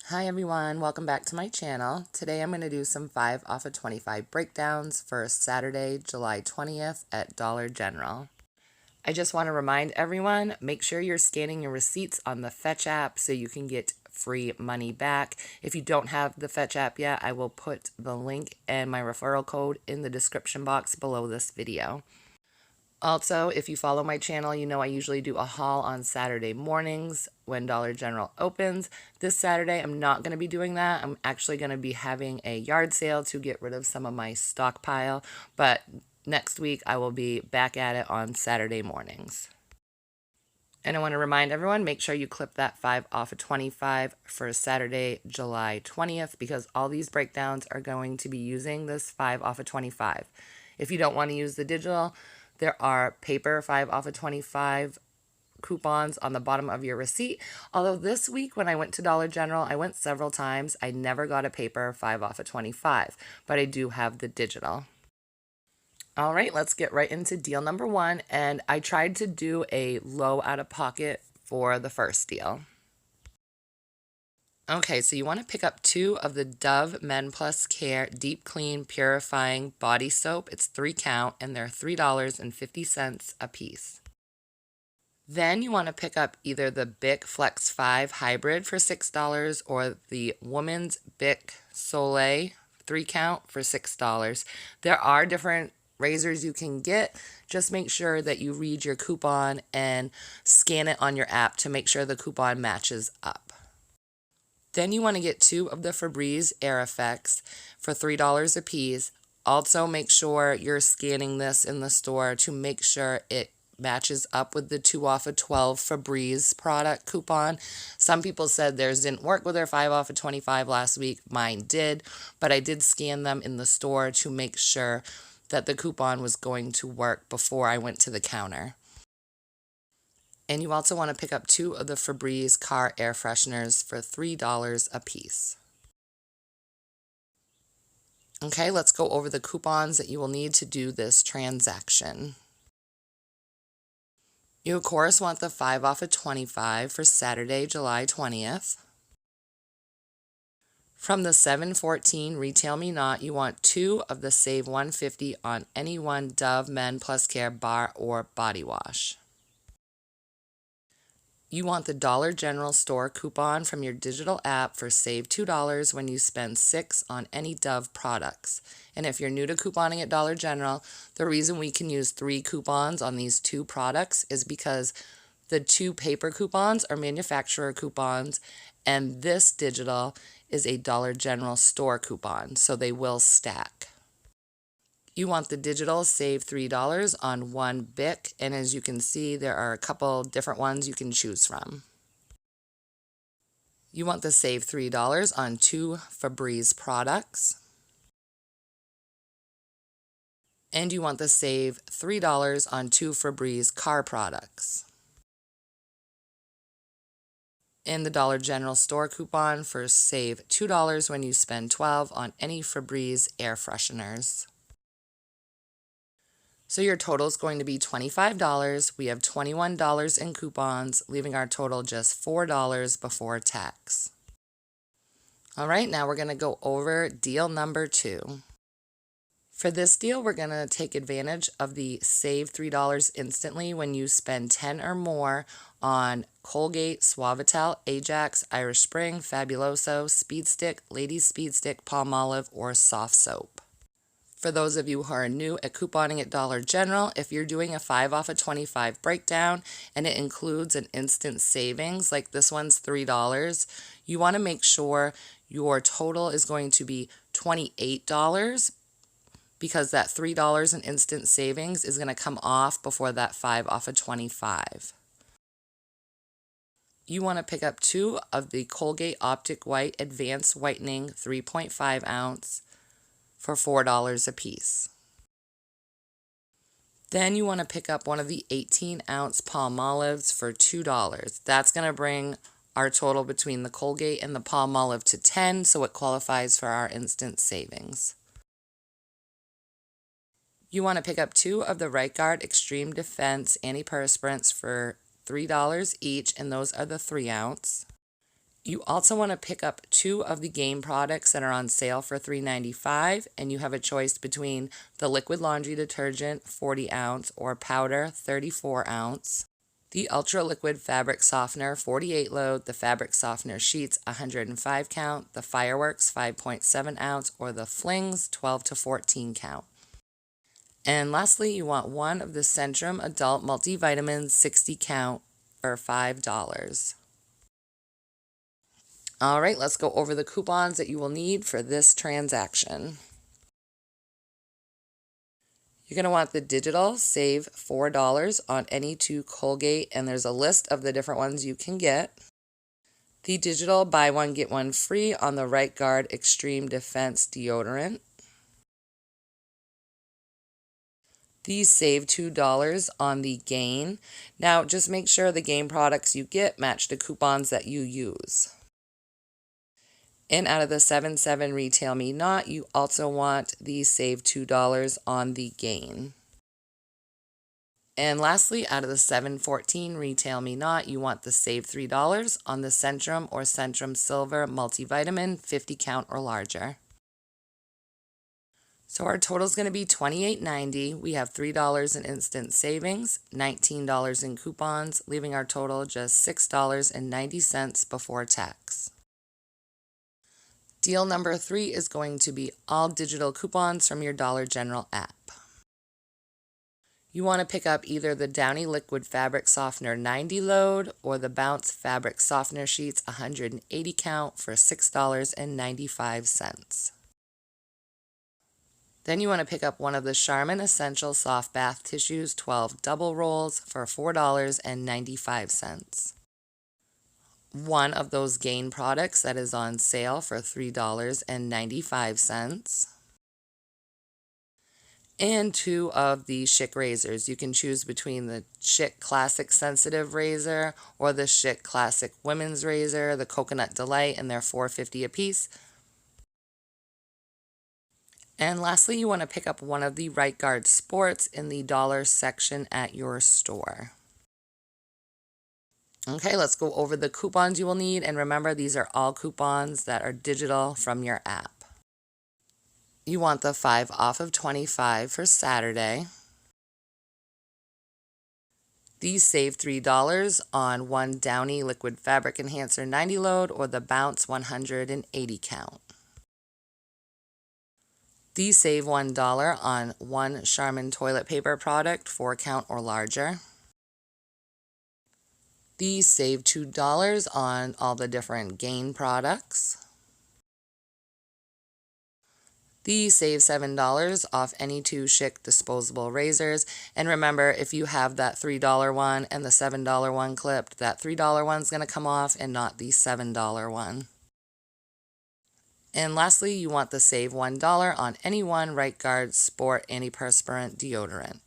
Hi everyone, welcome back to my channel. Today I'm going to do some 5 off of 25 breakdowns for Saturday, July 20th at Dollar General. I just want to remind everyone, make sure you're scanning your receipts on the Fetch app so you can get free money back. If you don't have the Fetch app yet, I will put the link and my referral code in the description box below this video. Also, if you follow my channel, you know I usually do a haul on Saturday mornings when Dollar General opens. This Saturday, I'm not going to be doing that. I'm actually going to be having a yard sale to get rid of some of my stockpile, but next week I will be back at it on Saturday mornings. And I want to remind everyone, make sure you clip that 5 off of 25 for Saturday, July 20th, because all these breakdowns are going to be using this 5 off of 25. If you don't want to use the digital, there are paper 5 off of 25 coupons on the bottom of your receipt. Although this week when I went to Dollar General, I went several times. I never got a paper 5 off of 25, but I do have the digital. All right, let's get right into deal number 1. And I tried to do a low out of pocket for the first deal. Okay, so you want to pick up 2 of the Dove Men Plus Care Deep Clean Purifying Body Soap. It's 3 count and they're $3.50 a piece. Then you want to pick up either the Bic Flex 5 Hybrid for $6 or the Woman's Bic Soleil 3 count for $6. There are different razors you can get. Just make sure that you read your coupon and scan it on your app to make sure the coupon matches up. Then you want to get 2 of the Febreze Air Effects for $3 a piece. Also make sure you're scanning this in the store to make sure it matches up with the 2 off of 12 Febreze product coupon. Some people said theirs didn't work with their 5 off of 25 last week. Mine did, but I did scan them in the store to make sure that the coupon was going to work before I went to the counter. And you also want to pick up 2 of the Febreze car air fresheners for $3 a piece. Okay, let's go over the coupons that you will need to do this transaction. You, of course, want the 5 off of 25 for Saturday, July 20th. From the 7/14 Retail Me Not, you want 2 of the Save $1.50 on any one Dove Men Plus Care bar or body wash. You want the Dollar General store coupon from your digital app for Save $2 when you spend $6 on any Dove products. And if you're new to couponing at Dollar General, the reason we can use 3 coupons on these 2 products is because the 2 paper coupons are manufacturer coupons, and this digital is a Dollar General store coupon, so they will stack. You want the digital Save $3 on 1 Bic, and as you can see, there are a couple different ones you can choose from. You want the Save $3 on 2 Febreze products. And you want the Save $3 on 2 Febreze car products. And the Dollar General store coupon for Save $2 when you spend $12 on any Febreze air fresheners. So your total is going to be $25. We have $21 in coupons, leaving our total just $4 before tax. All right, now we're going to go over deal number 2. For this deal, we're going to take advantage of the Save $3 instantly when you spend 10 or more on Colgate, Suavitel, Ajax, Irish Spring, Fabuloso, Speed Stick, Ladies Speed Stick, Palmolive, or Soft Soap. For those of you who are new at couponing at Dollar General, if you're doing a 5 off of 25 breakdown and it includes an instant savings, like this one's $3, you want to make sure your total is going to be $28 because that $3 in instant savings is going to come off before that 5 off of 25. You want to pick up 2 of the Colgate Optic White Advanced Whitening 3.5 ounce for $4 a piece. Then you want to pick up one of the 18-ounce Palmolives for $2. That's going to bring our total between the Colgate and the Palmolive to 10, so it qualifies for our instant savings. You want to pick up 2 of the Right Guard Extreme Defense antiperspirants for $3 each, and those are the 3 ounce. You also want to pick up 2 of the Gain products that are on sale for $3.95, and you have a choice between the liquid laundry detergent 40 ounce or powder 34 ounce, the Ultra Liquid Fabric Softener 48 load, the Fabric Softener Sheets 105 count, the Fireworks 5.7 ounce, or the Flings 12 to 14 count. And lastly, you want 1 of the Centrum Adult Multivitamins 60 count for $5. All right, let's go over the coupons that you will need for this transaction. You're going to want the digital save $4 on any 2 Colgate, and there's a list of the different ones you can get. The digital buy one get one free on the Right Guard Extreme Defense deodorant. The save $2 on the Gain. Now just make sure the Gain products you get match the coupons that you use. And out of the 7.7 Retail Me Not, you also want the save $2 on the Gain. And lastly, out of the 7.14 Retail Me Not, you want the save $3 on the Centrum or Centrum Silver Multivitamin 50 count or larger. So our total is going to be $28.90. We have $3 in instant savings, $19 in coupons, leaving our total just $6.90 before tax. Deal number 3 is going to be all digital coupons from your Dollar General app. You want to pick up either the Downy Liquid Fabric Softener 90 load or the Bounce Fabric Softener Sheets 180 count for $6.95. Then you want to pick up one of the Charmin Essential Soft Bath Tissues 12 double rolls for $4.95. One of those Gain products that is on sale for $3.95. And 2 of the Schick razors. You can choose between the Schick Classic Sensitive Razor or the Schick Classic Women's Razor, the Coconut Delight, and they're $4.50 a piece. And lastly, you want to pick up one of the Right Guard Sports in the dollar section at your store. Okay, let's go over the coupons you will need, and remember these are all coupons that are digital from your app. You want the 5 off of 25 for Saturday. These save $3 on one Downy Liquid Fabric Enhancer 90 load or the Bounce 180 count. These save $1 on one Charmin toilet paper product 4 count or larger. These save $2 on all the different Gain products. These save $7 off any 2 Schick disposable razors. And remember, if you have that $3 one and the $7 one clipped, that $3 one's going to come off and not the $7 one. And lastly, you want the save $1 on any one Right Guard Sport Antiperspirant deodorant.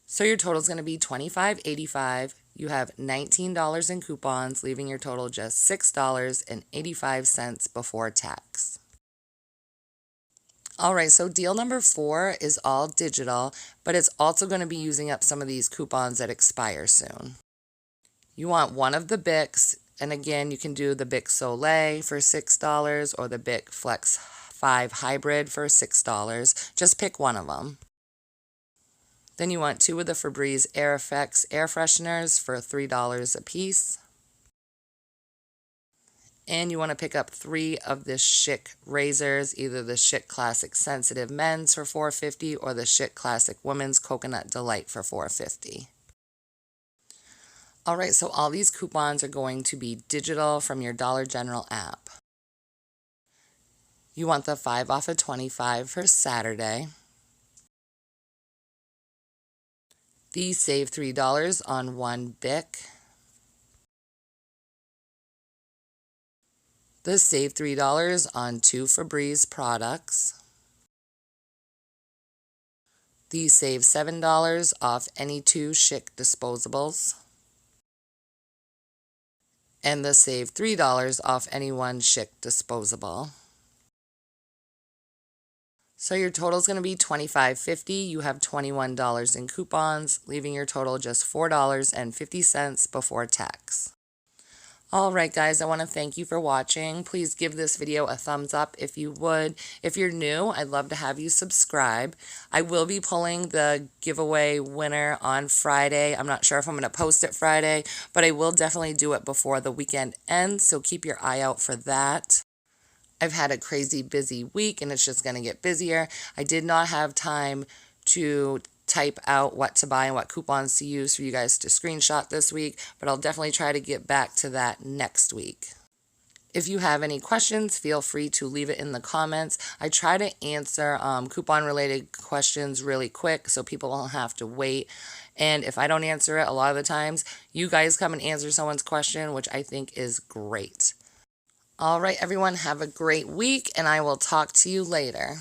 So your total is going to be $25.85. You have $19 in coupons, leaving your total just $6.85 before tax. All right, so deal number 4 is all digital, but it's also going to be using up some of these coupons that expire soon. You want one of the Bics, and again, you can do the Bic Soleil for $6 or the Bic Flex 5 Hybrid for $6. Just pick one of them. Then you want 2 of the Febreze Air Effects air fresheners for $3 a piece. And you want to pick up 3 of the Schick razors, either the Schick Classic Sensitive Men's for $4.50 or the Schick Classic Women's Coconut Delight for $4.50. All right, so all these coupons are going to be digital from your Dollar General app. You want the 5 off of 25 for Saturday. These save $3 on one Bic. The save $3 on 2 Febreze products. These save $7 off any 2 Schick disposables. And the save $3 off any one Schick disposable. So your total is going to be $25.50. You have $21 in coupons, leaving your total just $4.50 before tax. All right, guys, I want to thank you for watching. Please give this video a thumbs up if you would. If you're new, I'd love to have you subscribe. I will be pulling the giveaway winner on Friday. I'm not sure if I'm going to post it Friday, but I will definitely do it before the weekend ends, so keep your eye out for that. I've had a crazy busy week and it's just going to get busier. I did not have time to type out what to buy and what coupons to use for you guys to screenshot this week, but I'll definitely try to get back to that next week. If you have any questions, feel free to leave it in the comments. I try to answer coupon related questions really quick so people don't have to wait. And if I don't answer it, a lot of the times you guys come and answer someone's question, which I think is great. All right, everyone, have a great week, and I will talk to you later.